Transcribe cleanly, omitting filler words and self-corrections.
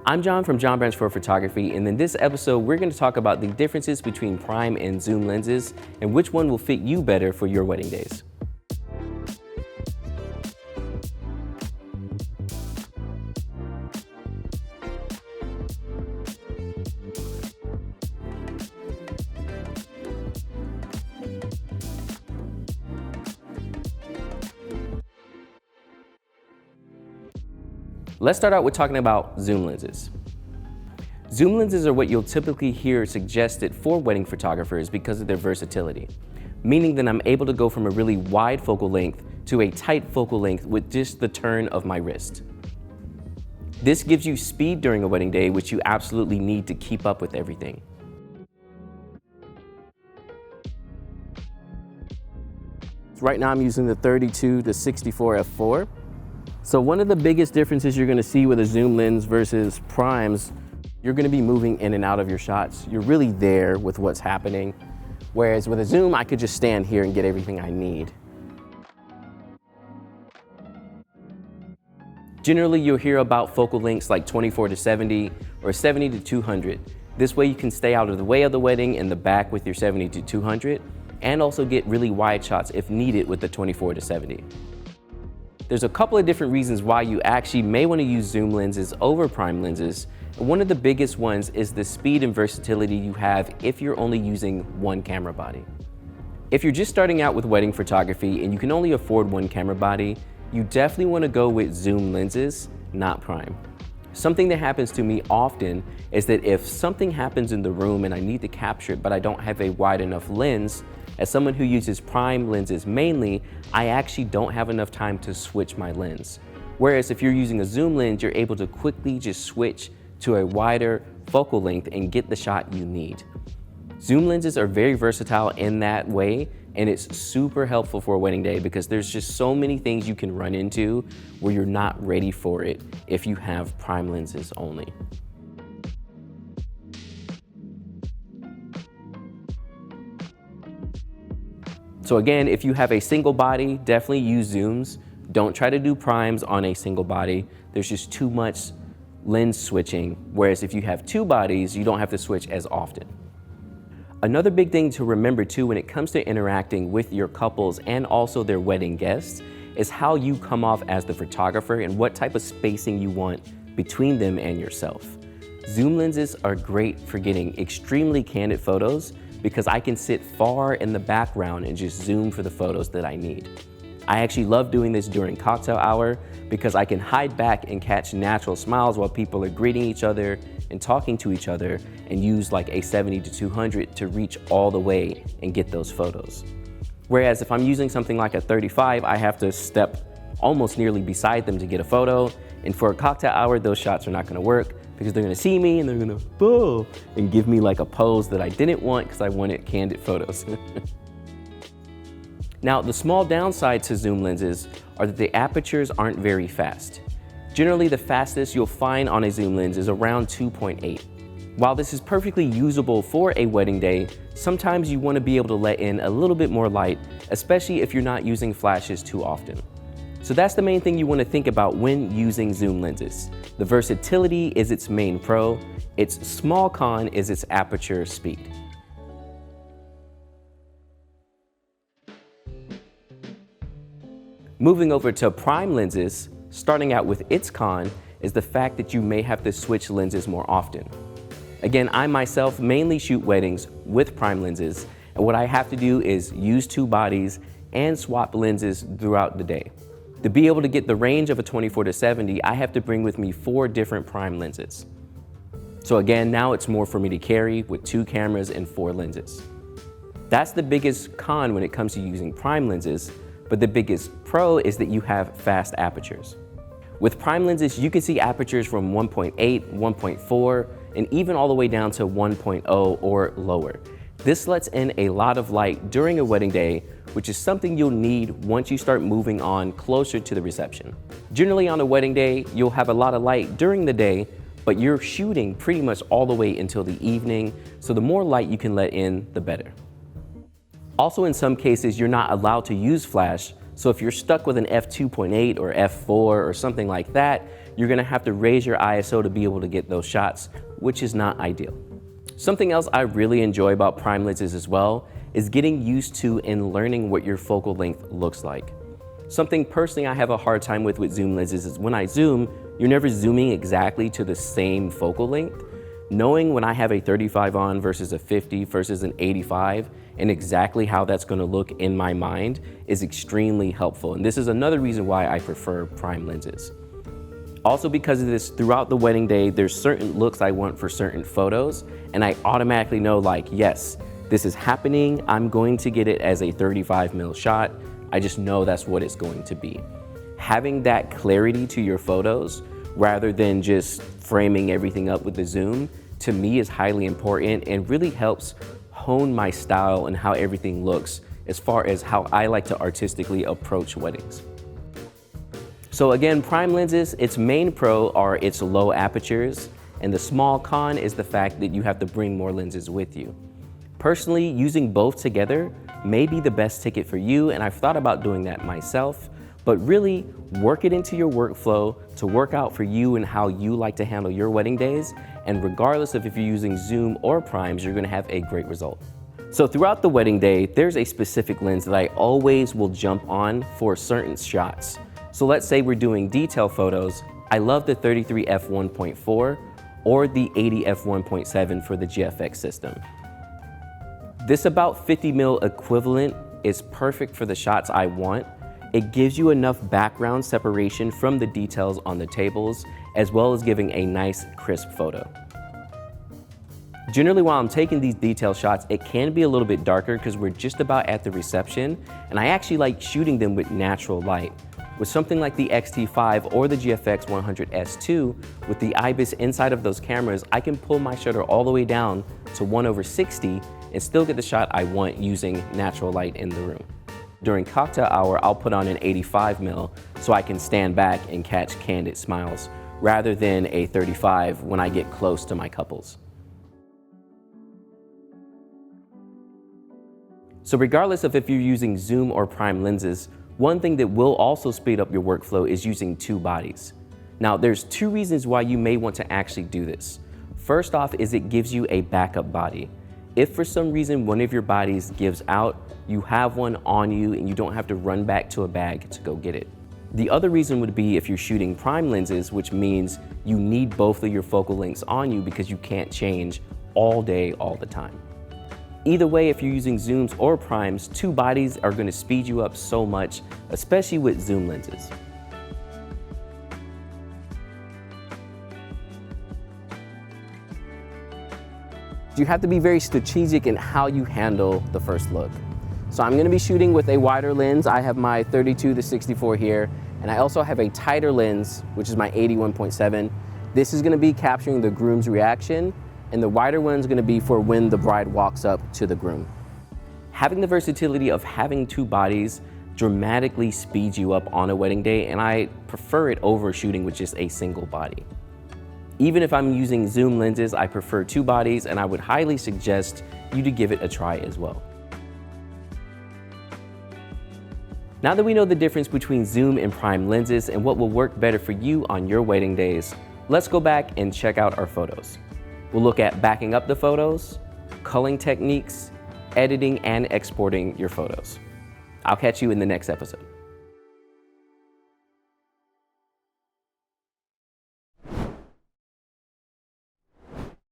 I'm John from John Branch for Photography, and in this episode we're going to talk about the differences between prime and zoom lenses and which one will fit you better for your wedding days. Let's start out with talking about zoom lenses. Zoom lenses are what you'll typically hear suggested for wedding photographers because of their versatility, meaning that I'm able to go from a really wide focal length to a tight focal length with just the turn of my wrist. This gives you speed during a wedding day, which you absolutely need to keep up with everything. Right now I'm using the 32 to 64 f4. So one of the biggest differences you're going to see with a zoom lens versus primes, you're going to be moving in and out of your shots. You're really there with what's happening. Whereas with a zoom, I could just stand here and get everything I need. Generally, you'll hear about focal lengths like 24 to 70 or 70 to 200. This way you can stay out of the way of the wedding in the back with your 70 to 200 and also get really wide shots if needed with the 24 to 70. There's a couple of different reasons why you actually may want to use zoom lenses over prime lenses. And one of the biggest ones is the speed and versatility you have if you're only using one camera body. If you're just starting out with wedding photography and you can only afford one camera body, you definitely want to go with zoom lenses, not prime. Something that happens to me often is that if something happens in the room and I need to capture it, but I don't have a wide enough lens, as someone who uses prime lenses mainly, I actually don't have enough time to switch my lens. Whereas if you're using a zoom lens, you're able to quickly just switch to a wider focal length and get the shot you need. Zoom lenses are very versatile in that way, and it's super helpful for a wedding day because there's just so many things you can run into where you're not ready for it if you have prime lenses only. So again, if you have a single body, definitely use zooms. Don't try to do primes on a single body. There's just too much lens switching, whereas if you have two bodies, you don't have to switch as often. Another big thing to remember too when it comes to interacting with your couples and also their wedding guests is how you come off as the photographer and what type of spacing you want between them and yourself. Zoom lenses are great for getting extremely candid photos because I can sit far in the background and just zoom for the photos that I need. I actually love doing this during cocktail hour because I can hide back and catch natural smiles while people are greeting each other and talking to each other and use like a 70 to 200 to reach all the way and get those photos. Whereas if I'm using something like a 35, I have to step almost nearly beside them to get a photo. And for a cocktail hour, those shots are not gonna work because they're gonna see me and they're gonna boom and give me like a pose that I didn't want because I wanted candid photos. Now, the small downside to zoom lenses are that the apertures aren't very fast. Generally, the fastest you'll find on a zoom lens is around 2.8. While this is perfectly usable for a wedding day, sometimes you want to be able to let in a little bit more light, especially if you're not using flashes too often. So that's the main thing you want to think about when using zoom lenses. The versatility is its main pro, its small con is its aperture speed. Moving over to prime lenses, starting out with its con is the fact that you may have to switch lenses more often. Again, I myself mainly shoot weddings with prime lenses, and what I have to do is use two bodies and swap lenses throughout the day. To be able to get the range of a 24 to 70, I have to bring with me 4 different prime lenses. So again, now it's more for me to carry with 2 cameras and 4 lenses. That's the biggest con when it comes to using prime lenses, but the biggest pro is that you have fast apertures. With prime lenses, you can see apertures from 1.8, 1.4, and even all the way down to 1.0 or lower. This lets in a lot of light during a wedding day, which is something you'll need once you start moving on closer to the reception. Generally on a wedding day, you'll have a lot of light during the day, but you're shooting pretty much all the way until the evening, so the more light you can let in, the better. Also, in some cases, you're not allowed to use flash, so if you're stuck with an f2.8 or f4 or something like that, you're gonna have to raise your ISO to be able to get those shots, which is not ideal. Something else I really enjoy about prime lenses as well is getting used to and learning what your focal length looks like. Something personally I have a hard time with zoom lenses is when I zoom, you're never zooming exactly to the same focal length. Knowing when I have a 35 on versus a 50 versus an 85 and exactly how that's gonna look in my mind is extremely helpful. And this is another reason why I prefer prime lenses. Also because of this, throughout the wedding day, there's certain looks I want for certain photos, and I automatically know like, yes, this is happening, I'm going to get it as a 35mm shot. I just know that's what it's going to be. Having that clarity to your photos, rather than just framing everything up with the zoom, to me is highly important and really helps hone my style and how everything looks as far as how I like to artistically approach weddings. So again, prime lenses, its main pro are its low apertures, and the small con is the fact that you have to bring more lenses with you. Personally, using both together may be the best ticket for you, and I've thought about doing that myself, but really work it into your workflow to work out for you and how you like to handle your wedding days, and regardless of if you're using zoom or primes, you're gonna have a great result. So throughout the wedding day, there's a specific lens that I always will jump on for certain shots. So let's say we're doing detail photos. I love the 33 f1.4 or the 80 f1.7 for the GFX system. This about 50mm equivalent is perfect for the shots I want. It gives you enough background separation from the details on the tables, as well as giving a nice crisp photo. Generally, while I'm taking these detail shots, it can be a little bit darker because we're just about at the reception, and I actually like shooting them with natural light. With something like the X-T5 or the GFX 100S2, with the IBIS inside of those cameras, I can pull my shutter all the way down to 1/60 and still get the shot I want using natural light in the room. During cocktail hour, I'll put on an 85mm so I can stand back and catch candid smiles, rather than a 35 when I get close to my couples. So regardless of if you're using zoom or prime lenses, one thing that will also speed up your workflow is using two bodies. Now, there's two reasons why you may want to actually do this. First off is it gives you a backup body. If for some reason one of your bodies gives out, you have one on you and you don't have to run back to a bag to go get it. The other reason would be if you're shooting prime lenses, which means you need both of your focal lengths on you because you can't change all day, all the time. Either way, if you're using zooms or primes, two bodies are going to speed you up so much, especially with zoom lenses. You have to be very strategic in how you handle the first look. So I'm going to be shooting with a wider lens. I have my 32-64 here, and I also have a tighter lens, which is my 81.7. This is going to be capturing the groom's reaction, and the wider one is going to be for when the bride walks up to the groom. Having the versatility of having two bodies dramatically speeds you up on a wedding day, and I prefer it over shooting with just a single body. Even if I'm using zoom lenses, I prefer two bodies, and I would highly suggest you to give it a try as well. Now that we know the difference between zoom and prime lenses and what will work better for you on your wedding days, let's go back and check out our photos. We'll look at backing up the photos, culling techniques, editing and exporting your photos. I'll catch you in the next episode.